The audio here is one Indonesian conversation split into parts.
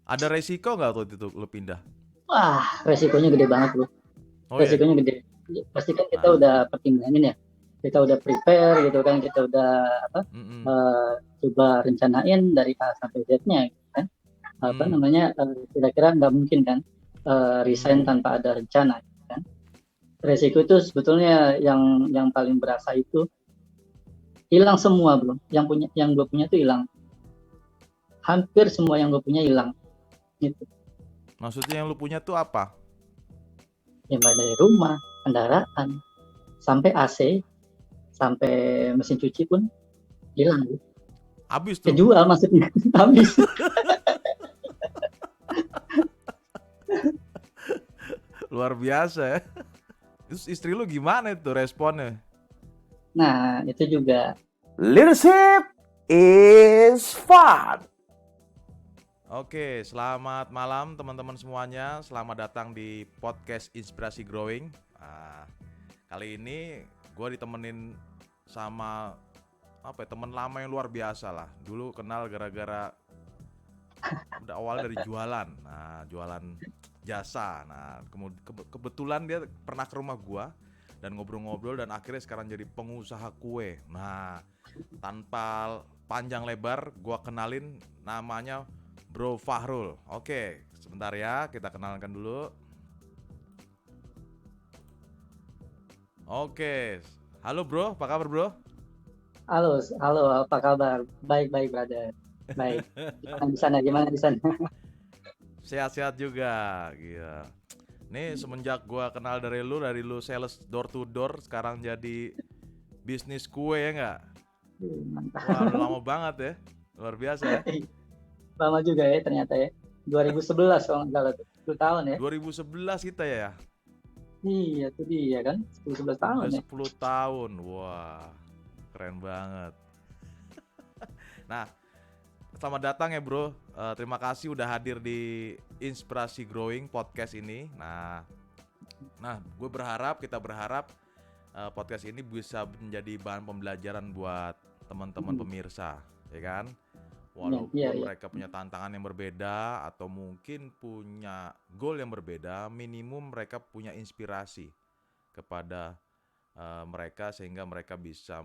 Ada resiko nggak tuh itu lu pindah? Wah, resikonya gede banget bro. Oh ya? Resikonya gede. Pasti kan kita Nah, udah pertimbangin ya. Kita udah prepare gitu kan. Kita udah apa? mm-mm, eh, coba rencanain dari A sampai Z-nya gitu kan. Apa mm, namanya? Kira-kira nggak mungkin kan resign mm. tanpa ada rencana gitu kan. Resiko itu sebetulnya yang paling berasa itu hilang semua bro. Yang gue punya tuh hilang. Hampir semua yang gue punya hilang. Gitu. Maksudnya yang lu punya tuh apa? Ya mulai dari rumah, kendaraan, sampai AC, sampai mesin cuci pun hilang. Habis tuh. Kejual maksudnya habis. Luar biasa ya. Terus istri lu gimana itu responnya? Nah itu juga Leadership is fun. Oke, selamat malam teman-teman semuanya. Selamat datang di podcast Inspirasi Growing. Kali ini gue ditemenin sama teman lama yang luar biasa lah. Dulu kenal gara-gara udah awalnya dari jualan. Nah, jualan jasa. Nah, kebetulan dia pernah ke rumah gue dan ngobrol-ngobrol dan akhirnya sekarang jadi pengusaha kue. Nah, tanpa panjang lebar, gue kenalin namanya Bro Fahrul. Oke, sebentar ya, kita kenalkan dulu. Oke, halo bro, apa kabar bro? halo, halo, apa kabar? Baik, brother. Baik. Gimana di sana? Gimana di sana? Sehat-sehat juga, gitu. Nih semenjak gua kenal dari lu sales door to door, sekarang jadi bisnis kue ya nggak? Mantap. Wah, udah lama banget ya, luar biasa ya. Lama juga ya ternyata ya. 2011 kalau nggak salah tuh. 10 tahun ya. 2011 kita ya, Iya, itu dia kan. 10-11 tahun udah ya. 10 tahun, wah keren banget. Nah, selamat datang ya bro. Terima kasih udah hadir di Inspirasi Growing podcast ini. Nah, kita berharap podcast ini bisa menjadi bahan pembelajaran buat teman-teman pemirsa, ya kan? Iya, Walaupun iya. mereka punya tantangan yang berbeda atau mungkin punya goal yang berbeda, minimum mereka punya inspirasi kepada mereka sehingga mereka bisa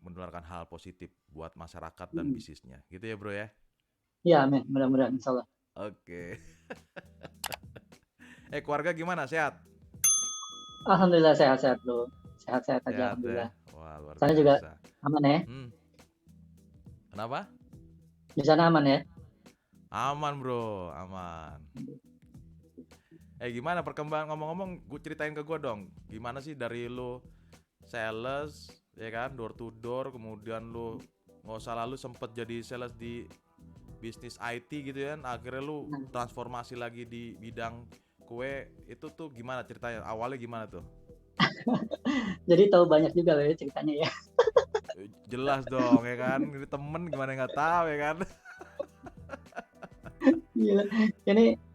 menularkan hal positif buat masyarakat dan bisnisnya. Gitu ya, Bro ya. Iya, amin. Mudah-mudahan insya Allah. Oke. Keluarga gimana? Sehat? Alhamdulillah sehat-sehat bro. Sehat-sehat aja Sehat ya. alhamdulillah. Wah, luar Sana juga biasa. aman ya? Hmm. Kenapa? Di sana aman ya? Aman, Bro. Aman. Gimana perkembangan ngomong-ngomong, gue ceritain ke gue dong. Gimana sih dari lu sales, ya kan, door to door, kemudian lu nggak usah lalu sempet jadi sales di bisnis IT gitu kan, akhirnya lu transformasi lagi di bidang kue, itu tuh gimana ceritanya? Awalnya gimana tuh? Jadi tahu banyak juga loh ya ceritanya ya. Jelas dong ya kan, ini temen gimana nggak tahu ya kan? Gila.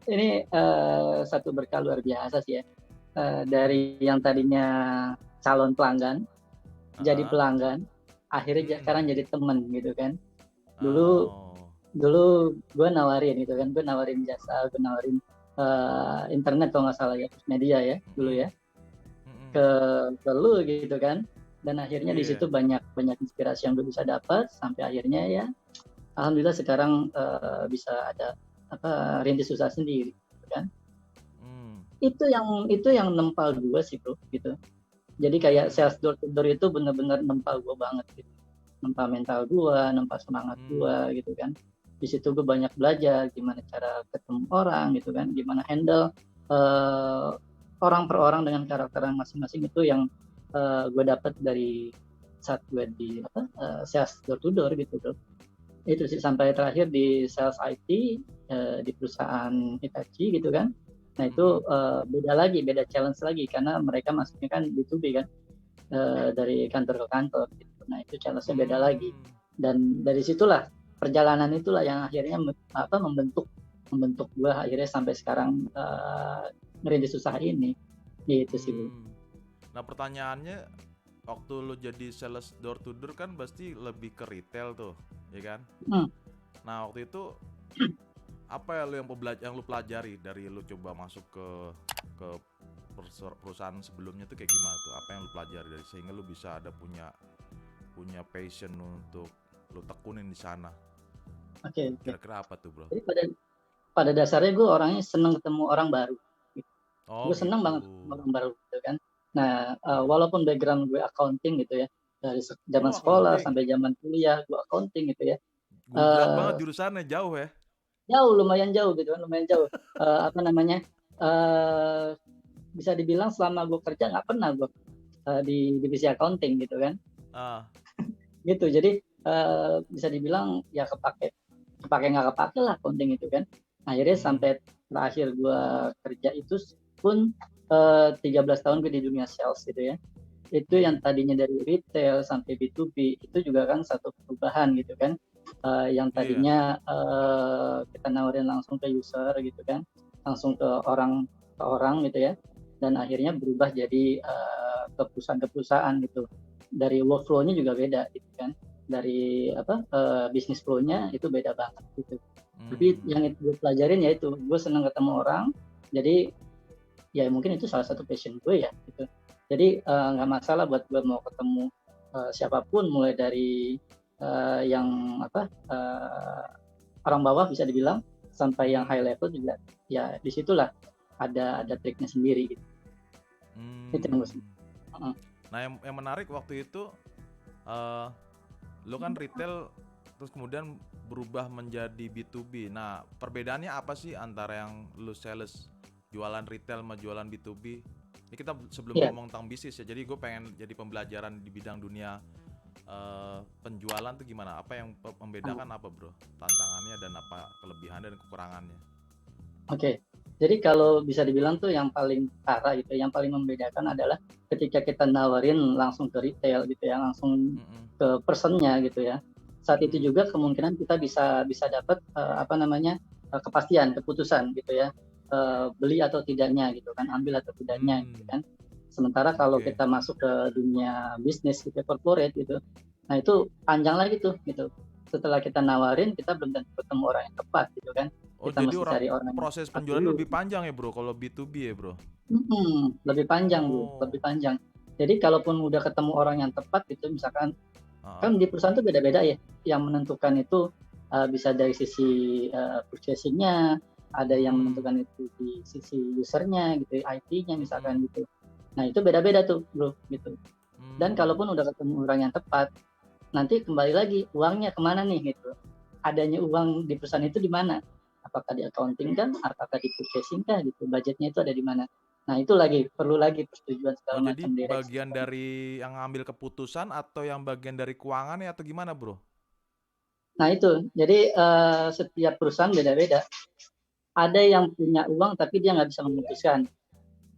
Ini satu berkah luar biasa sih ya. Dari yang tadinya calon pelanggan jadi pelanggan, akhirnya sekarang jadi temen gitu kan. Dulu Oh. dulu gue nawarin gitu kan, gue nawarin jasa, gue nawarin internet kalau nggak salah ya, media ya dulu ya ke lu gitu kan. Dan akhirnya di situ banyak inspirasi yang gue bisa dapat sampai akhirnya ya alhamdulillah sekarang bisa ada rintis usaha sendiri gitu kan. Itu yang nempal gue sih bro gitu. Jadi kayak sales door to door itu benar-benar nempal gue banget gitu. Nempal mental gue, nempal semangat gue gitu kan. Di situ gue banyak belajar gimana cara ketemu orang gitu kan, gimana handle orang per orang dengan karakter masing-masing. Itu yang gue dapat dari saat gue di sales door to door gitu bro. Itu sih sampai terakhir di sales IT di perusahaan Hitachi gitu kan. Nah itu beda challenge lagi karena mereka masuknya kan B2B kan, dari kantor ke kantor gitu. Nah itu challenge-nya beda lagi. Dan dari situlah perjalanan itulah yang akhirnya membentuk gue akhirnya sampai sekarang ngerintis usaha ini gitu sih Bu. Nah pertanyaannya, waktu lu jadi sales door to door kan pasti lebih ke retail tuh, ya kan? Nah waktu itu apa ya yang lu pelajari dari lu coba masuk ke perusahaan sebelumnya tuh kayak gimana tuh? Apa yang lu pelajari dari sehingga lu bisa ada punya passion untuk lu tekunin di sana? Oke. Kira-kira apa tuh, bro? Jadi pada dasarnya gue orangnya seneng ketemu orang baru. Oh, Gue seneng gitu. banget ketemu orang baru gitu kan. Nah, walaupun background gue accounting gitu ya, dari zaman sekolah accounting. sampai zaman kuliah gue accounting gitu ya. Berat Eh, banget jurusannya, jauh ya. lumayan jauh gitu kan, lumayan jauh. Apa namanya? Bisa dibilang selama gue kerja nggak pernah gue di divisi accounting gitu kan. Ah, Gitu. Jadi bisa dibilang ya kepake nggak kepake lah accounting itu kan. Akhirnya sampai terakhir gue kerja itu pun 13 tahun gue di dunia sales gitu ya. Itu yang tadinya dari retail sampai B2B itu juga kan satu perubahan gitu kan. Yang tadinya kita nawarin langsung ke user gitu kan, langsung ke orang gitu ya, dan akhirnya berubah jadi ke perusahaan gitu. Dari workflow-nya juga beda gitu kan, dari bisnis flow-nya itu beda banget gitu. Tapi yang gue pelajarin ya itu, gue senang ketemu orang, jadi ya mungkin itu salah satu passion gue ya gitu. Jadi nggak masalah buat gue mau ketemu siapapun, mulai dari yang orang bawah bisa dibilang sampai yang high level juga, ya disitulah ada triknya sendiri gitu. Itu yang gue Nah, yang menarik waktu itu lu kan retail terus kemudian berubah menjadi B2B. Nah, perbedaannya apa sih antara yang lu sales jualan retail sama jualan B2B? Ini kita sebelum ngomong tentang bisnis ya, jadi gue pengen jadi pembelajaran di bidang dunia penjualan tuh gimana? Apa yang membedakan apa, bro? Tantangannya dan apa kelebihan dan kekurangannya? Oke. Jadi kalau bisa dibilang tuh yang paling parah gitu, yang paling membedakan adalah ketika kita nawarin langsung ke retail gitu ya, langsung ke personnya gitu ya. Saat itu juga kemungkinan kita bisa dapat kepastian, keputusan gitu ya, beli atau tidaknya gitu kan, ambil atau tidaknya gitu kan. Sementara kalau kita masuk ke dunia bisnis gitu, corporate gitu, nah itu panjang lagi tuh gitu. Setelah kita nawarin, kita belum tentu ketemu orang yang tepat gitu kan. Oh, Kita jadi mesti cari orang proses penjualan lebih panjang ya, bro, kalau B2B ya, bro? Lebih panjang, bro, lebih panjang. Jadi kalaupun udah ketemu orang yang tepat gitu, misalkan kan di perusahaan tuh beda-beda ya, yang menentukan itu bisa dari sisi purchasing-nya, ada yang menentukan itu di sisi usernya gitu, IT-nya misalkan gitu. Nah itu beda-beda tuh, bro, gitu. Dan kalaupun udah ketemu orang yang tepat, nanti kembali lagi uangnya kemana nih gitu. Adanya uang di perusahaan itu di mana? Apakah di accounting kan, apakah di purchasing kan gitu, budgetnya itu ada di mana. Nah itu perlu lagi persetujuan segala macam direksi. direksi. Bagian dari yang ngambil keputusan atau yang bagian dari keuangannya atau gimana, bro? Nah itu, jadi setiap perusahaan beda-beda. Ada yang punya uang tapi dia nggak bisa memutuskan.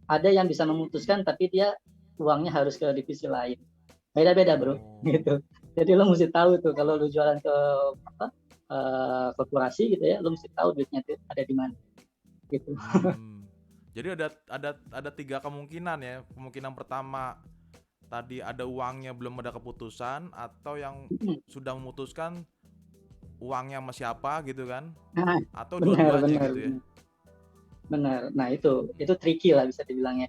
Ada yang bisa memutuskan tapi dia uangnya harus ke divisi lain. Beda-beda, bro, gitu. Jadi lo mesti tahu tuh kalau lo jualan ke korporasi gitu ya, lo mesti tahu duitnya itu ada di mana gitu. Jadi ada 3 kemungkinan ya. Kemungkinan pertama tadi ada uangnya belum ada keputusan, atau yang sudah memutuskan uangnya sama siapa gitu kan, atau dua-duanya gitu ya. Benar. Nah itu tricky lah bisa dibilangnya.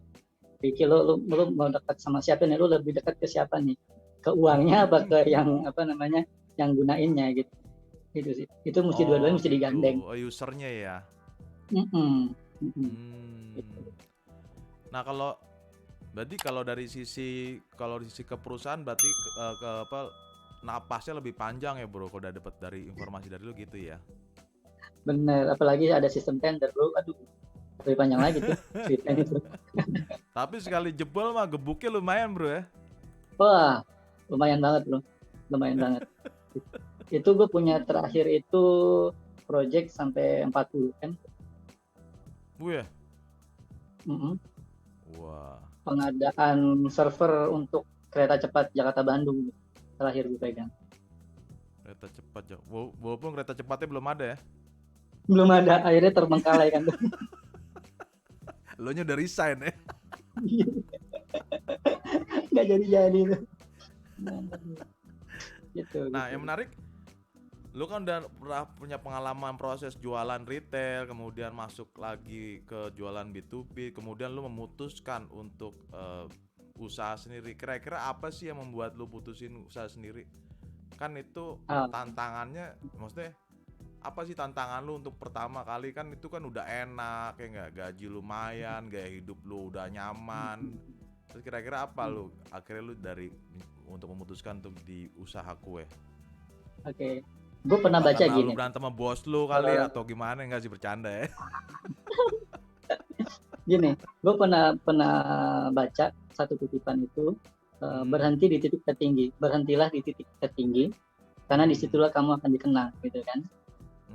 Tricky, lo mau dekat sama siapa nih, lo lebih dekat ke siapa nih, ke uangnya apa ke yang yang gunainnya gitu. Itu sih, itu mesti dua-duanya mesti digandeng. Usernya ya. Nah kalau dari sisi ke perusahaan berarti napasnya lebih panjang ya, bro, kalau udah dapat dari informasi dari lu gitu ya. Bener, apalagi ada sistem tender, bro, aduh lebih panjang lagi tuh ceritanya tuh. Tapi sekali jebol mah gebuknya lumayan, bro ya. Wah, lumayan banget, bro, lumayan banget. Itu gue punya terakhir itu project sampai 40 kan. Ya. Wah. Pengadaan server untuk kereta cepat Jakarta Bandung terakhir gue pegang. Kereta cepat, walaupun kereta cepatnya belum ada ya. Belum ada, akhirnya terbengkalai kan. Lo nya udah resign ya. Nggak jadi tuh. Gitu, nah gitu. Yang menarik, lu kan udah pernah punya pengalaman proses jualan retail, kemudian masuk lagi ke jualan B2B, kemudian lu memutuskan untuk usaha sendiri. Kira-kira apa sih yang membuat lu putusin usaha sendiri? Kan itu Ah, tantangannya, maksudnya apa sih tantangan lu untuk pertama kali? Kan itu kan udah enak ya nggak, gaji lumayan, gaya hidup lu udah nyaman. Terus kira-kira apa lu akhirnya lu untuk memutuskan untuk di usaha kue? Oke, gue pernah Apa baca karena lu gini. berantem sama bos lu kali eh, atau gimana? Enggak sih, bercanda ya. Gini, gue pernah pernah baca satu kutipan itu, berhenti di titik tertinggi, berhentilah di titik tertinggi, karena disitulah kamu akan dikenang, gitu kan.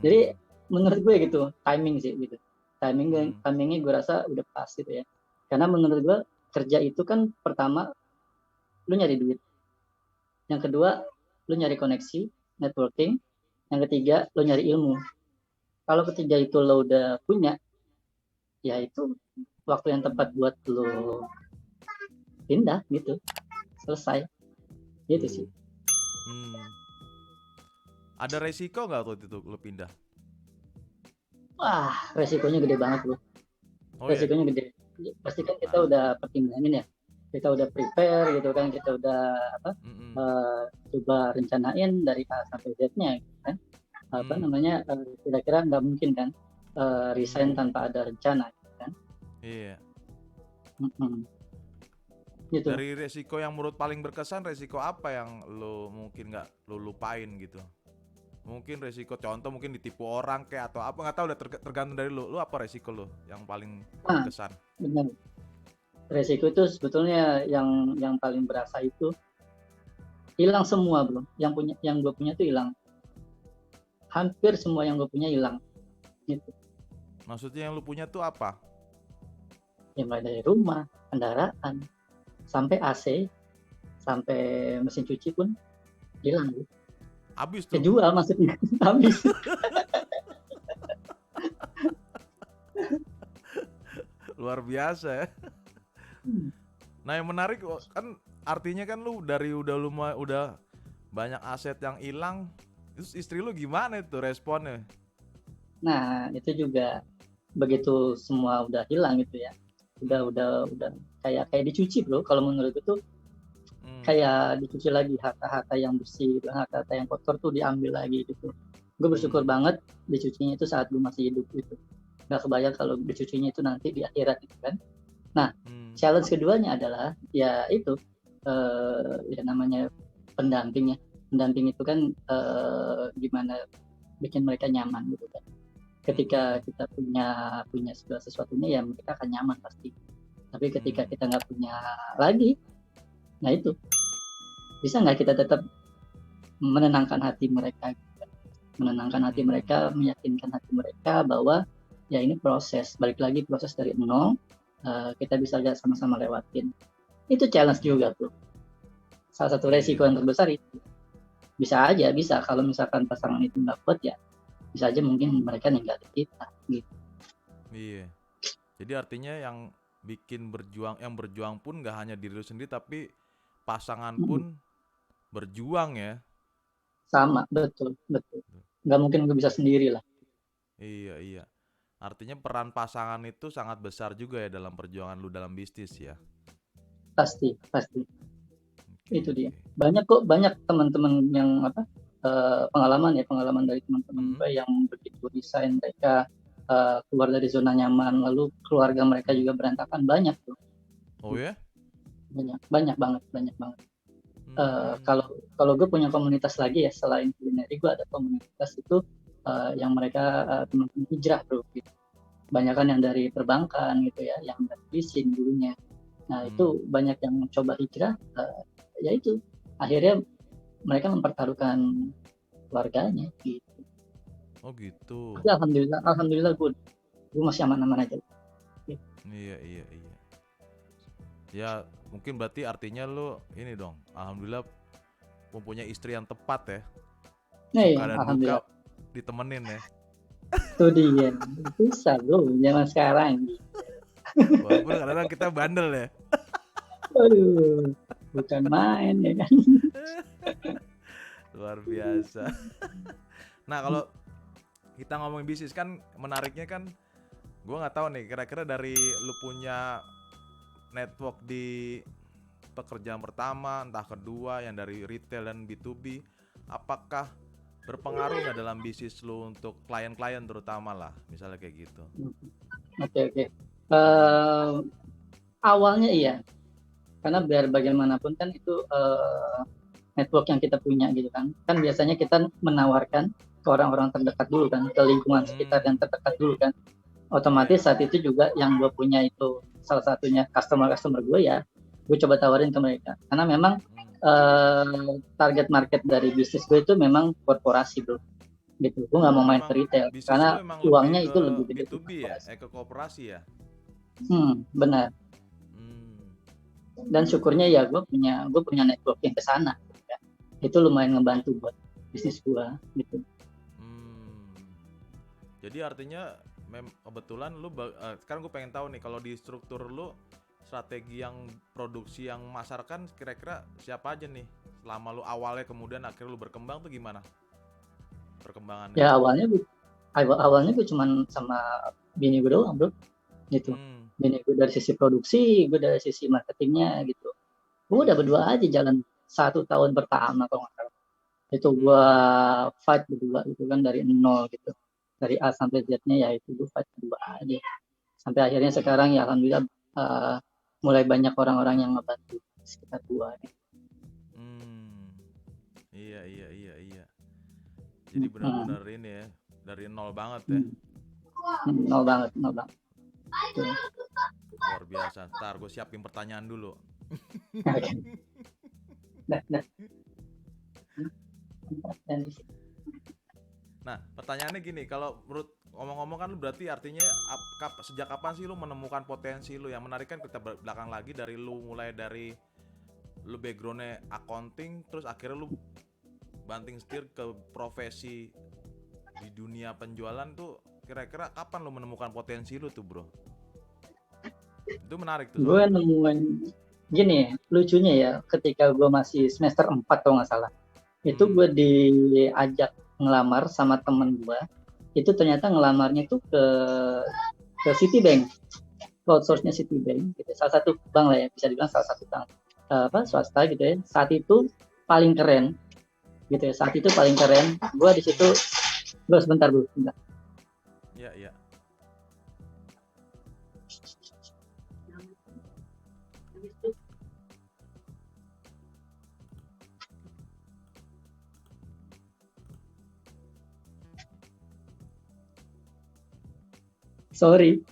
Jadi menurut gue gitu, timing sih gitu. Timingnya gue rasa udah pas gitu ya. Karena menurut gue kerja itu kan pertama lu nyari duit, yang kedua lu nyari koneksi, networking, yang ketiga lu nyari ilmu. Kalau ketiga itu lo udah punya, ya itu waktu yang tepat buat lo pindah gitu, selesai gitu sih. Ada resiko nggak waktu itu lo pindah? Wah, resikonya gede banget bro. Oh ya. Resikonya gede. Pasti kan kita udah pertimbangin ya, kita udah prepare gitu kan, kita udah coba rencanain dari A sampai Z-nya gitu kan. Namanya kira-kira nggak mungkin kan resign tanpa ada rencana gitu kan. Iya. Gitu. Dari resiko yang menurut paling berkesan, resiko apa yang lo mungkin nggak lo lupain gitu? Mungkin resiko contoh mungkin ditipu orang kayak atau apa, nggak tahu, udah tergantung dari lo. Lo apa resiko lo yang paling berkesan? Benar. Resiko itu sebetulnya yang paling berasa itu hilang semua bro. Yang gue punya tuh hilang. Hampir semua yang gue punya hilang. Gitu. Maksudnya yang lo punya tuh apa? Ya mulai dari rumah, kendaraan, sampai AC, sampai mesin cuci pun hilang. Habis tuh. Kejual maksudnya, habis. Luar biasa ya. Nah yang menarik kan artinya kan lu udah banyak aset yang hilang. Terus istri lu gimana itu responnya? Nah itu juga begitu semua udah hilang gitu ya, udah kayak dicuci bro. Kalau menurut itu kayak dicuci lagi, harta-harta yang bersih, harta-harta yang kotor tuh diambil lagi gitu. Gue bersyukur banget dicucinya itu saat gue masih hidup gitu. Gak kebayang kalau dicucinya itu nanti di akhirat gitu kan. Nah, challenge keduanya adalah ya itu ya namanya pendamping ya. Pendamping itu kan gimana bikin mereka nyaman gitu kan. Ketika kita punya segala sesuatunya ya mereka akan nyaman pasti. Tapi ketika kita nggak punya lagi, nah itu bisa nggak kita tetap menenangkan hati mereka, menenangkan hati mereka, meyakinkan hati mereka bahwa ya ini proses, balik lagi proses dari nol, kita bisa lihat sama-sama lewatin. Itu challenge juga bro. Salah satu resiko yang terbesar itu bisa kalau misalkan pasangan itu nggak kuat ya bisa aja mungkin mereka ninggalin kita gitu. Iya. Jadi artinya yang berjuang pun nggak hanya diri lu sendiri tapi pasangan pun berjuang ya. Sama, betul. Nggak mungkin gue bisa sendiri lah. Iya. Artinya peran pasangan itu sangat besar juga ya dalam perjuangan lu dalam bisnis ya. Pasti. Itu dia. Banyak teman-teman yang pengalaman dari teman-teman gue yang begitu resign mereka keluar dari zona nyaman, lalu keluarga mereka juga berantakan, banyak tuh. Oh ya? Banyak banget. Kalau gue punya komunitas lagi ya selain kulineri, gue ada komunitas itu yang mereka teman-teman hijrah bro gitu. Banyakan yang dari perbankan gitu ya, yang dari leasing dulunya. Nah itu banyak yang coba hijrah, ya itu akhirnya mereka mempertaruhkan keluarganya gitu. Oh gitu. Tapi alhamdulillah gue masih aman-aman aja. Gitu. Iya. Ya mungkin berarti artinya lo ini dong, alhamdulillah mempunyai istri yang tepat ya. Suka dan duka ditemenin ya. Itu dia, bisa bro zaman sekarang. Walaupun kadang-kadang kita bandel ya. Aduh, bukan main ya kan. Luar biasa. Nah kalau kita ngomongin bisnis kan menariknya kan, gue nggak tahu nih kira-kira dari lu punya network di pekerjaan pertama, entah kedua yang dari retail dan B2B, apakah berpengaruh nggak dalam bisnis lu untuk klien-klien terutama lah, misalnya kayak gitu? Oke. Eh, Awalnya iya, karena biar bagaimanapun kan itu network yang kita punya gitu kan. Kan biasanya kita menawarkan ke orang-orang terdekat dulu kan, ke lingkungan sekitar dan terdekat dulu kan. Otomatis saat itu juga yang gue punya itu salah satunya customer gue ya, gue coba tawarin ke mereka. Karena memang target market dari bisnis gue itu memang korporasi bro, gitu. Gue nggak mau main ke retail Bisnis karena lu emang uangnya lebih itu ke lebih gede. B2B ya, ke koperasi ya. Benar. Dan syukurnya ya gue punya network yang ke sana. Ya. Itu lumayan ngebantu buat bisnis gue gitu. Jadi artinya kebetulan lu sekarang gue pengen tahu nih kalau di struktur lu strategi yang produksi yang masarkan kira-kira siapa aja nih selama lu awalnya kemudian akhirnya lu berkembang tuh gimana perkembangannya? Ya awalnya gue cuman sama bini gue doang bro gitu. Bini gue dari sisi produksi, gue dari sisi marketingnya gitu. Gue udah berdua aja jalan 1 tahun pertama kalau nggak salah. Itu gue fight berdua gitu kan dari nol gitu. Dari A sampai Z-nya ya itu gue fight berdua aja. Sampai akhirnya sekarang ya alhamdulillah mulai banyak orang-orang yang ngebantu sekitar gue. Iya. Jadi benar-benar ini ya dari nol banget ya. Nol banget. Luar biasa. Ntar gue siapin pertanyaan dulu. Nah, pertanyaannya gini, kalau menurut ngomong-ngomong kan lu berarti artinya sejak kapan sih lu menemukan potensi lu? Yang menarik kan kita belakang lagi dari lu mulai dari lu backgroundnya accounting, terus akhirnya lu banting setir ke profesi di dunia penjualan tuh, kira-kira kapan lu menemukan potensi lu tuh bro? Itu menarik tuh. Gue nemuin gini, lucunya ya, ketika gue masih semester 4 kalau nggak salah, itu gue diajak ngelamar sama temen gue. Itu ternyata ngelamarnya tuh ke Citibank, outsource-nya Citibank, gitu. Salah satu bank lah ya, bisa dibilang salah satu bank swasta gitu ya. Saat itu paling keren, gitu ya. Saat itu paling keren. Gue di situ, gue sebentar. Iya. Sorry,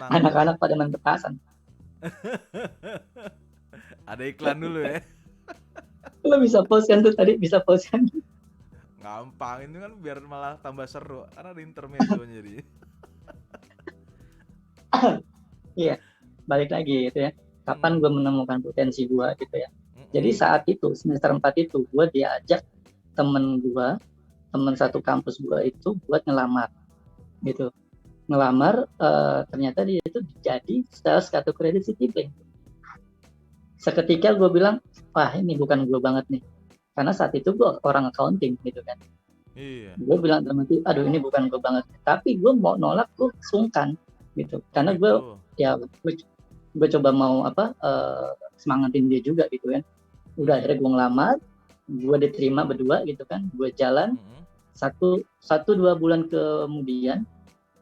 anak-anak pada main petasan. Ada iklan dulu ya. Lo bisa pause kan tuh tadi, bisa pause kan? Gampang, ini kan biar malah tambah seru karena ada intermezzonya jadi. Iya, balik lagi gitu ya. Kapan gue menemukan potensi gue gitu ya. Jadi saat itu semester 4 itu gue diajak temen satu kampus gue itu buat ngelamar gitu. Ngelamar ternyata dia itu jadi sales kartu kredit Citibank. Seketika gue bilang, wah ini bukan gue banget nih. Karena saat itu gue orang accounting gitu kan. Iya. Gue bilang dalam hati, aduh ini bukan gue banget. Tapi gue mau nolak, gue sungkan gitu. Karena gue coba mau semangatin dia juga gitu kan. Udah akhirnya gue ngelamar, gue diterima berdua gitu kan. Gue jalan 1-2 bulan kemudian,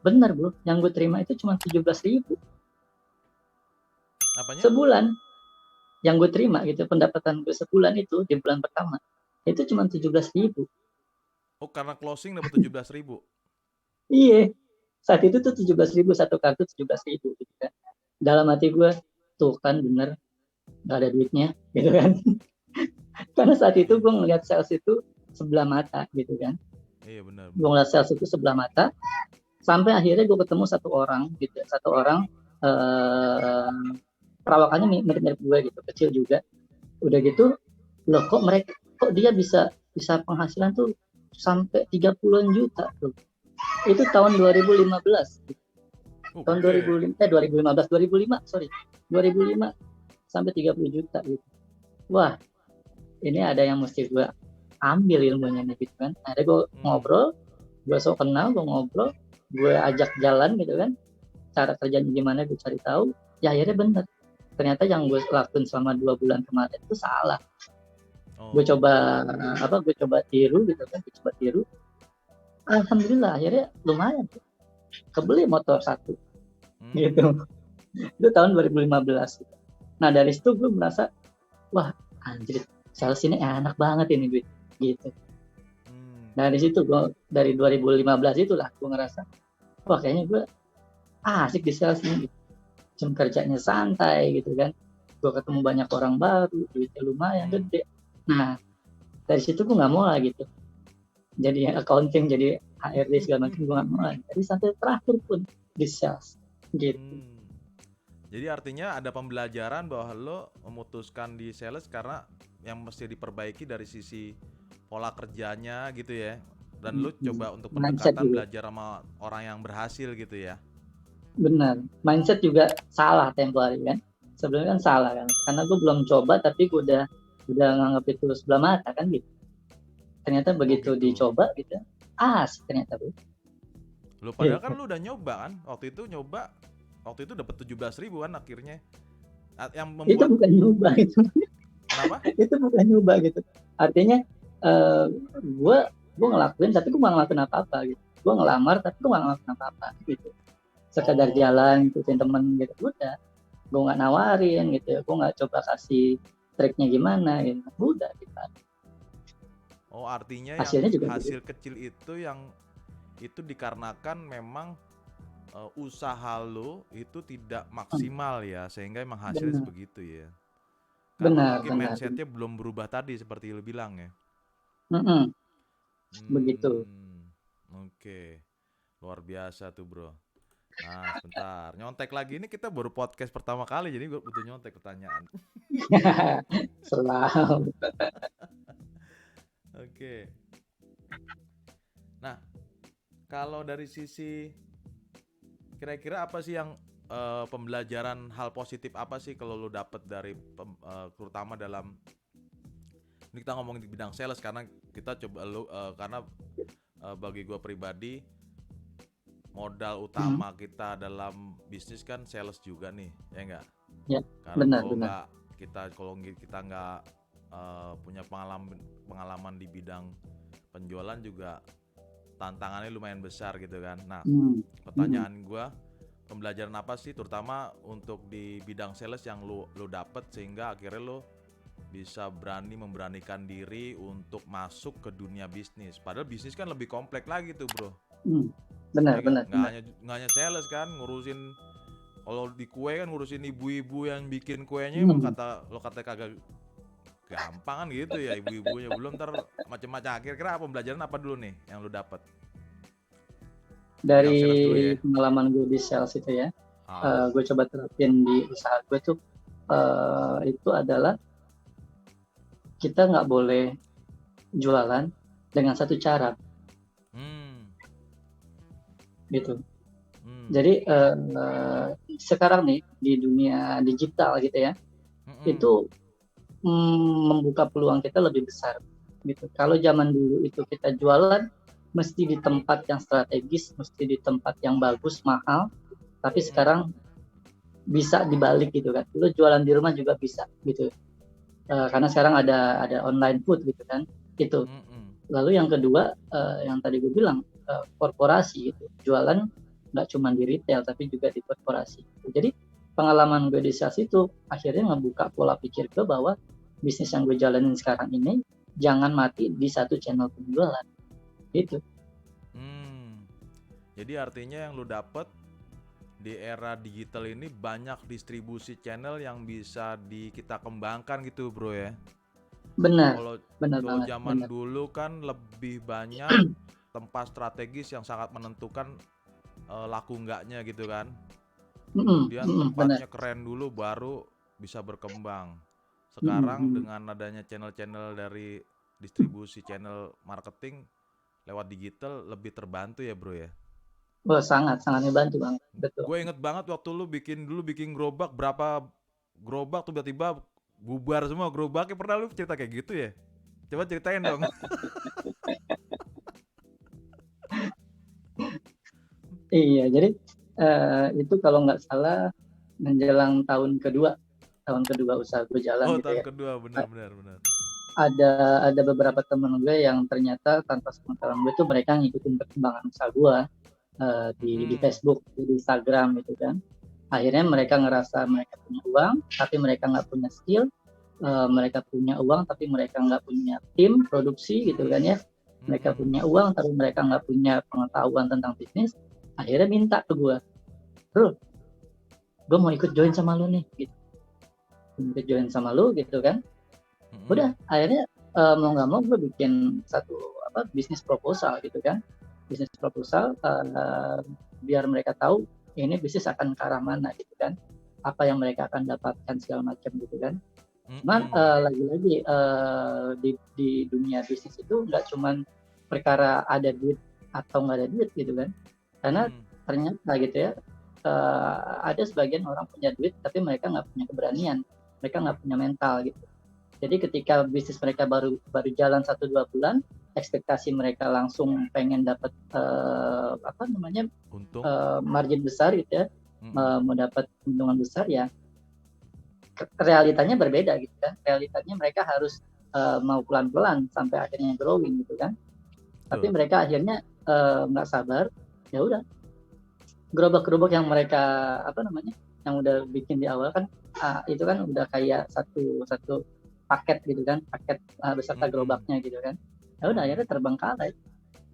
benar bro, yang gue terima itu cuma 17.000. Apanya? Sebulan. Yang gue terima gitu, pendapatan gue sebulan itu di bulan pertama itu cuma 17.000. Oh, karena closing dapat 17.000. Iya. Saat itu tuh 17.000 satu kartu, 17.000 gitu kan. Dalam hati gue, tuh kan bener gak ada duitnya gitu kan. Karena saat itu gue ngeliat sales itu sebelah mata gitu kan. Iya benar. Gue ngeliat sales itu sebelah mata sampai akhirnya gue ketemu satu orang gitu, perawakannya mirip-mirip gue gitu, kecil juga. Udah gitu, loh kok dia bisa penghasilan tuh sampai 30-an juta tuh. Itu tahun 2015. Tahun 2005 sampai 30 juta gitu. Wah, ini ada yang mesti gue ambil ilmunya nih gitu kan. Akhirnya gue ngobrol, gue sok kenal, gue ngobrol, gue ajak jalan gitu kan, cara kerjanya gimana gue cari tahu, ya akhirnya bener. Ternyata yang gue lakuin selama 2 bulan kemarin itu salah. Gue coba tiru gitu kan, alhamdulillah akhirnya lumayan, kebeli motor 1 gitu. Itu tahun 2015 gitu. Nah dari situ gue merasa, wah anjir, sales ini enak banget ini duit gitu. Dari situ gue, dari 2015 itulah gue ngerasa, wah kayaknya gue asik di sales ini gitu. Jam kerjanya santai gitu kan, gue ketemu banyak orang baru, duitnya lumayan gede. Nah dari situ gue nggak mau lah gitu, jadi accounting, jadi HRD segala macam, gue nggak mau lagi. Jadi sampai terakhir pun di sales gitu. Jadi artinya ada pembelajaran bahwa lo memutuskan di sales karena yang mesti diperbaiki dari sisi pola kerjanya gitu ya. Dan lo coba untuk pendekatan belajar sama orang yang berhasil gitu ya. Benar, mindset juga salah tempo hari kan. Sebenarnya kan salah kan, karena gue belum coba tapi gue udah nganggap itu sebelah mata kan gitu. Ternyata begitu dicoba gitu, asik ternyata bro. Lo padahal kan lo udah nyoba kan, waktu itu dapat 17.000 kan akhirnya. Yang membuat... Itu bukan nyoba itu. Kenapa? Itu bukan nyoba gitu. Artinya gue ngelakuin tapi gue gak ngelakuin apa-apa gitu. Gue ngelamar tapi gue gak ngelakuin apa-apa gitu. Sekadar jalan ngikutin temen gitu, udah. Gue gak nawarin gitu ya, gue gak coba kasih triknya gimana gitu, udah gitu. Oh artinya hasilnya yang juga hasil gitu. Kecil itu yang itu dikarenakan memang usaha lo itu tidak maksimal ya, sehingga emang hasilnya begitu ya. Karena mungkin mindsetnya belum berubah tadi seperti lo bilang ya. Begitu. Oke, luar biasa tuh bro. Nah sebentar, nyontek lagi, ini kita baru podcast pertama kali, jadi gue butuh nyontek pertanyaan. Selalu. Oke. Nah, kalau dari sisi kira-kira apa sih yang pembelajaran hal positif apa sih kalau lo dapet dari terutama dalam ini kita ngomongin di bidang sales, karena kita coba karena bagi gue pribadi modal utama kita dalam bisnis kan sales juga nih, ya enggak? Ya, karena kalau kita nggak punya pengalaman di bidang penjualan juga tantangannya lumayan besar gitu kan. Nah, pertanyaan gue, pembelajaran apa sih terutama untuk di bidang sales yang lu dapet sehingga akhirnya lu bisa memberanikan diri untuk masuk ke dunia bisnis. Padahal bisnis kan lebih kompleks lagi tuh bro. Benar. Nggak hanya sales kan, ngurusin, kalau di kue kan ngurusin ibu-ibu yang bikin kuenya, emang kata kagak gampang kan gitu ya, ibu-ibunya belum ntar macam-macam. Kira-kira pembelajaran apa dulu nih yang lu dapat dari ya? Pengalaman gue di sales itu ya, gue coba terapin di usaha gue tuh, itu adalah kita nggak boleh jualan dengan satu cara gitu. Jadi sekarang nih di dunia digital gitu ya, itu membuka peluang kita lebih besar gitu. Kalau zaman dulu itu kita jualan mesti di tempat yang strategis, mesti di tempat yang bagus, mahal, tapi sekarang bisa dibalik gitu kan. Lu jualan di rumah juga bisa gitu. Karena sekarang ada online food gitu kan. Itu. Lalu yang kedua, yang tadi gue bilang, korporasi gitu. Jualan nggak cuma di retail tapi juga di korporasi. Jadi pengalaman gue di sales itu akhirnya ngebuka pola pikir gue bahwa bisnis yang gue jalanin sekarang ini jangan mati di satu channel penjualan. Gitu. Jadi artinya yang lu dapet di era digital ini banyak distribusi channel yang bisa kita kembangkan gitu bro ya. Benar. Kalau zaman dulu kan lebih banyak tempat strategis yang sangat menentukan laku enggaknya gitu kan. Kemudian tempatnya keren dulu baru bisa berkembang. Sekarang dengan adanya channel-channel dari distribusi channel marketing lewat digital lebih terbantu ya bro ya. Oh sangat ngebantu banget. Betul. Gue inget banget waktu lu bikin gerobak, berapa gerobak tuh tiba-tiba bubar semua gerobaknya, pernah lu cerita kayak gitu ya? Coba ceritain dong. Iya, jadi itu kalau nggak salah menjelang tahun kedua usaha gue jalan Oh, gitu tahun ya. kedua, benar. Ada beberapa temen gue yang ternyata tanpa sepengetahuan gue tuh mereka ngikutin perkembangan usaha gue di Mm-mm. Facebook, di Instagram gitu kan. Akhirnya mereka ngerasa mereka punya uang, tapi mereka nggak punya skill. Mereka punya uang, tapi mereka nggak punya tim produksi gitu kan ya. Mereka Mm-mm. punya uang, tapi mereka nggak punya pengetahuan tentang bisnis. Akhirnya minta ke gue, bro, gue mau ikut join sama lu nih, gitu. Ikut join sama lu gitu kan. Udah, Mm-mm. akhirnya mau nggak mau gue bikin satu bisnis proposal gitu kan. Bisnis proposal biar mereka tahu ini bisnis akan ke arah mana gitu kan. Apa yang mereka akan dapatkan segala macam gitu kan. Cuman Mm-mm. lagi-lagi di dunia bisnis itu nggak cuman perkara ada duit atau nggak ada duit gitu kan. Karena Mm-mm. ternyata gitu ya, ada sebagian orang punya duit tapi mereka nggak punya keberanian, mereka nggak punya mental gitu. Jadi ketika bisnis mereka baru jalan 1-2 bulan, ekspektasi mereka langsung pengen dapat Untung. margin besar gitu ya, Mm-mm. mau dapat keuntungan besar ya, realitanya berbeda gitu kan. Realitanya mereka harus mau pelan-pelan sampai akhirnya growing gitu kan. Tapi Tuh. mereka akhirnya nggak sabar, ya udah gerobak-gerobak yang mereka yang udah bikin di awal kan, itu kan udah kayak satu satu paket gitu kan, paket beserta Mm-mm. gerobaknya gitu kan. Ya udah Mm-mm. akhirnya terbengkalai,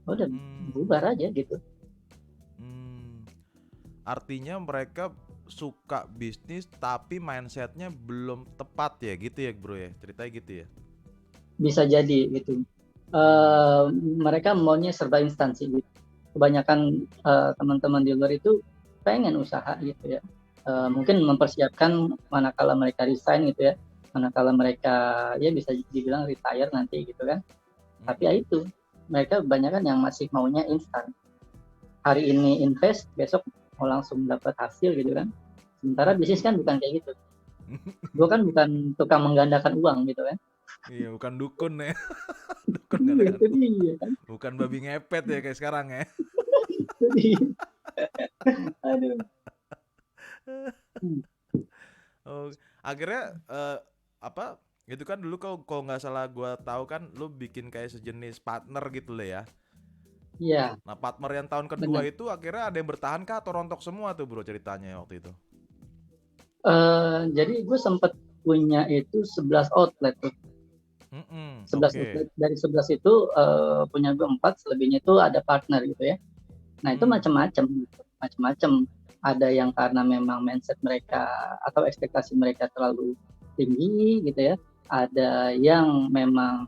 udah Hmm. bubar aja gitu. Hmm. Artinya mereka suka bisnis tapi mindsetnya belum tepat ya gitu ya bro ya, ceritanya gitu ya. Bisa jadi gitu. Hmm. Mereka maunya serba instansi gitu. Kebanyakan teman-teman di luar itu pengen usaha gitu ya. Mungkin mempersiapkan manakala mereka resign gitu ya, manakala mereka ya bisa dibilang retire nanti gitu kan. Tapi ya Mm-mm. itu, mereka kebanyakan yang masih maunya instan. Hari ini invest, besok mau langsung dapat hasil gitu kan. Sementara bisnis kan bukan kayak gitu. Gue kan bukan tukang menggandakan uang gitu kan. Iya, bukan dukun ya. Dukun Iya, kadang-kadang. itu dia kan. Bukan babi ngepet ya kayak sekarang ya. Itu dia. Aduh. Hmm. Oh, akhirnya apa? Itu kan dulu kalau nggak salah gua tahu kan lu bikin kayak sejenis partner gitu lah ya. Iya, Nah, partner yang tahun kedua benar. itu akhirnya ada yang bertahan kah atau rontok semua tuh bro ceritanya waktu itu? Jadi gue sempat punya itu 11 outlet tuh. 11 Oke. outlet. Dari 11 itu punya gue 4, selebihnya itu ada partner gitu ya. Nah, itu Hmm. macam-macam gitu. Macam-macam. Ada yang karena memang mindset mereka atau ekspektasi mereka terlalu tinggi gitu ya. Ada yang memang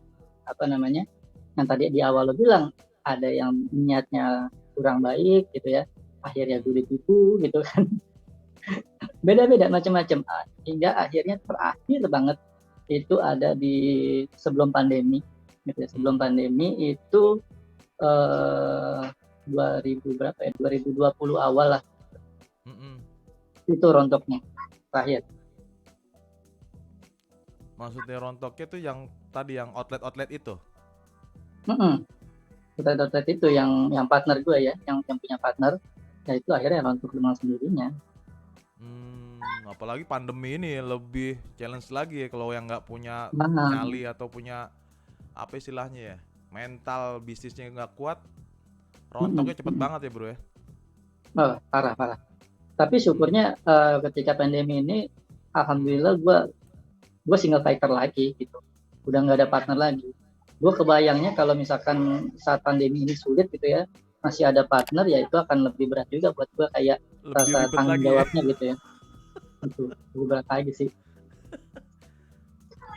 yang tadi di awal lo bilang, ada yang niatnya kurang baik gitu ya. Akhirnya gue ditipu gitu kan. Beda-beda macam-macam, hingga akhirnya terakhir banget itu ada di sebelum pandemi gitu ya. Sebelum Mm-mm. pandemi itu 2000 berapa ya, 2020 awal lah, Mm-mm. itu rontoknya terakhir. Maksudnya rontoknya tuh yang tadi yang outlet-outlet itu. Outlet itu yang partner gue ya, yang punya partner, ya itu akhirnya rontok dengan sendirinya. Apalagi pandemi ini lebih challenge lagi ya kalau yang nggak punya Nah, nyali atau punya apa istilahnya ya, mental bisnisnya nggak kuat, rontoknya cepet banget ya bro ya. oh, parah parah. Tapi Hmm. syukurnya ketika pandemi ini, Mm-mm. alhamdulillah gue single fighter lagi gitu, udah nggak ada partner Hmm. lagi. Gue kebayangnya kalau misalkan saat pandemi ini sulit gitu ya, masih ada partner, ya itu akan lebih berat juga buat gue, kayak Lebih rasa ribet tanggung lagi ya. jawabnya gitu ya. Itu lebih berat lagi sih,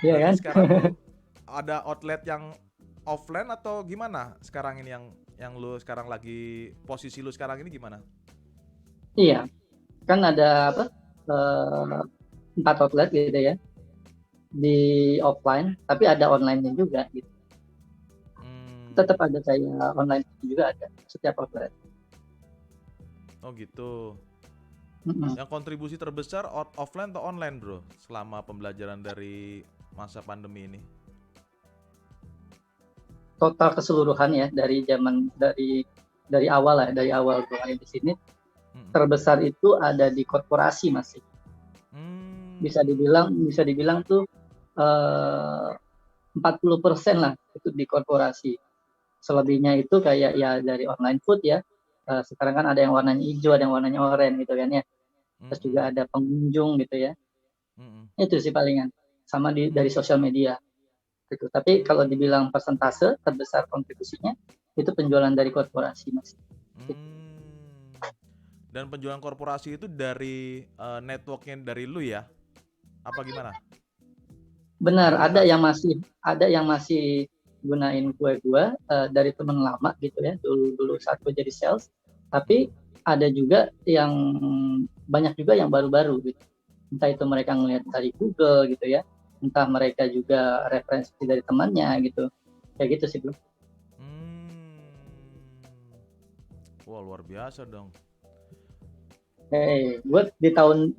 iya Berarti kan. sekarang lu ada outlet yang offline atau gimana sekarang ini yang lu sekarang lagi posisi lu sekarang ini gimana? Iya, kan ada apa, eh, 4 outlet gitu ya, di offline, tapi ada online-nya juga gitu. Tetap Hmm. ada kayak online juga ada setiap outlet. Oh gitu. Mm-mm. Yang kontribusi terbesar offline atau online bro selama pembelajaran dari masa pandemi ini? total keseluruhan ya dari awal lah, dari awal gue ada di sini, terbesar itu ada di korporasi masih. Bisa dibilang tuh 40% lah itu di korporasi. Selebihnya itu kayak ya dari online food ya. Sekarang kan ada yang warnanya hijau, ada yang warnanya oranye gitu kan ya. Terus juga ada pengunjung gitu ya. Itu sih palingan. Sama dari sosial media gitu. Tapi kalau dibilang persentase terbesar kontribusinya itu penjualan dari korporasi Mas. Dan penjualan korporasi itu dari networknya dari lu ya? Apa gimana? Benar, ada yang masih gunain kue gua dari teman lama gitu ya, dulu saat gue jadi sales. Tapi ada juga yang banyak juga yang baru-baru gitu. Entah itu mereka ngelihat dari Google gitu ya, entah mereka juga referensi dari temannya gitu. Kayak gitu sih, Bro. Wah, luar biasa dong. Gue di tahun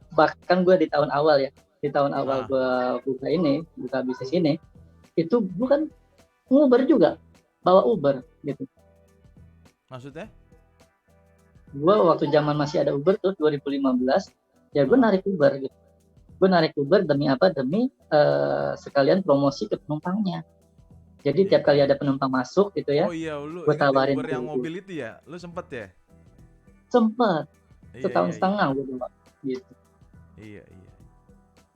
awal ya, di tahun awal gue buka bisnis ini, itu gue kan Uber juga, bawa Uber gitu. Maksudnya? Gue waktu zaman masih ada Uber tuh 2015, ya gue narik Uber gitu. Gue narik Uber demi apa? Demi sekalian promosi ke penumpangnya. Jadi tiap kali ada penumpang masuk gitu ya. Oh iya, lu gue tawarin Uber yang mobil itu ya? Lu sempet ya? Sempet. Setahun Iya. setengah gue bawa gitu. Iya.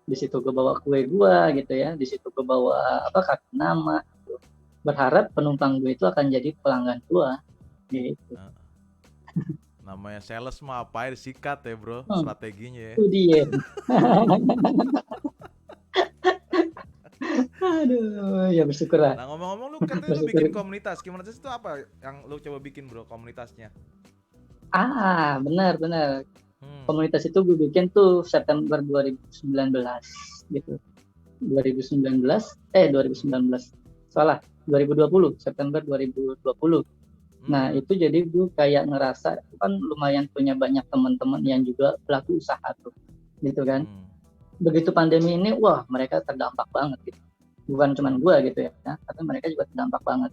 Di situ gue bawa kue gue gitu ya. Di situ gue bawa kartu nama. Gitu. Berharap penumpang gue itu akan jadi pelanggan gue gitu. Namanya sales mah apa ya, disikat ya bro, strateginya ya. Itu dia. Aduh, ya bersyukur lah. Nah ngomong-ngomong lu katanya lu bikin komunitas. Komunitas itu apa yang lu coba bikin bro komunitasnya? Benar. Komunitas itu gue bikin tuh September 2019 gitu. 2019. Salah, 2020, September 2020. Nah, itu jadi gue kayak ngerasa kan lumayan punya banyak teman-teman yang juga pelaku usaha tuh. Gitu kan. Begitu pandemi ini, wah, mereka terdampak banget gitu. Bukan cuma gue gitu ya, tapi mereka juga terdampak banget.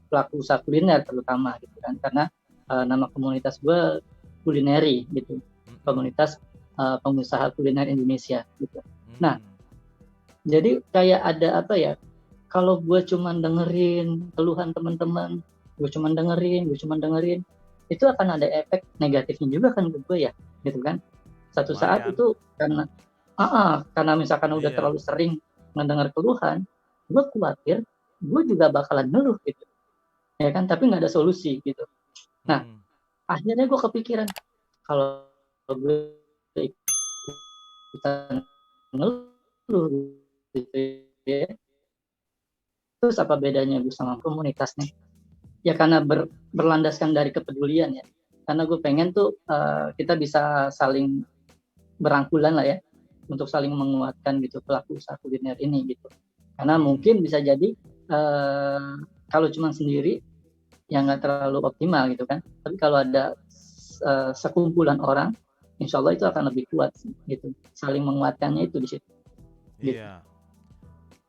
Pelaku usaha kuliner terutama gitu kan. Karena nama komunitas gue Kulineri gitu, komunitas pengusaha kuliner Indonesia gitu. Nah, jadi kayak ada apa ya, kalau gue cuma dengerin keluhan teman-teman, gue cuma dengerin, itu akan ada efek negatifnya juga kan ke gue ya, gitu kan. Satu saat itu karena misalkan udah terlalu sering mendengar keluhan, gue khawatir gue juga bakalan ngeluh gitu, ya kan, tapi nggak ada solusi gitu. Nah, akhirnya gue kepikiran kalau gue ikutan ngeluh gitu ya, terus apa bedanya gue sama komunitas nih? Ya karena berlandaskan dari kepedulian ya. Karena gue pengen tuh kita bisa saling berangkulan lah ya, untuk saling menguatkan gitu pelaku usaha kuliner ini gitu. Karena mungkin bisa jadi kalau cuma sendiri yang nggak terlalu optimal gitu kan. Tapi kalau ada sekumpulan orang, insya Allah itu akan lebih kuat gitu. Saling menguatkannya itu di situ. Gitu. Iya.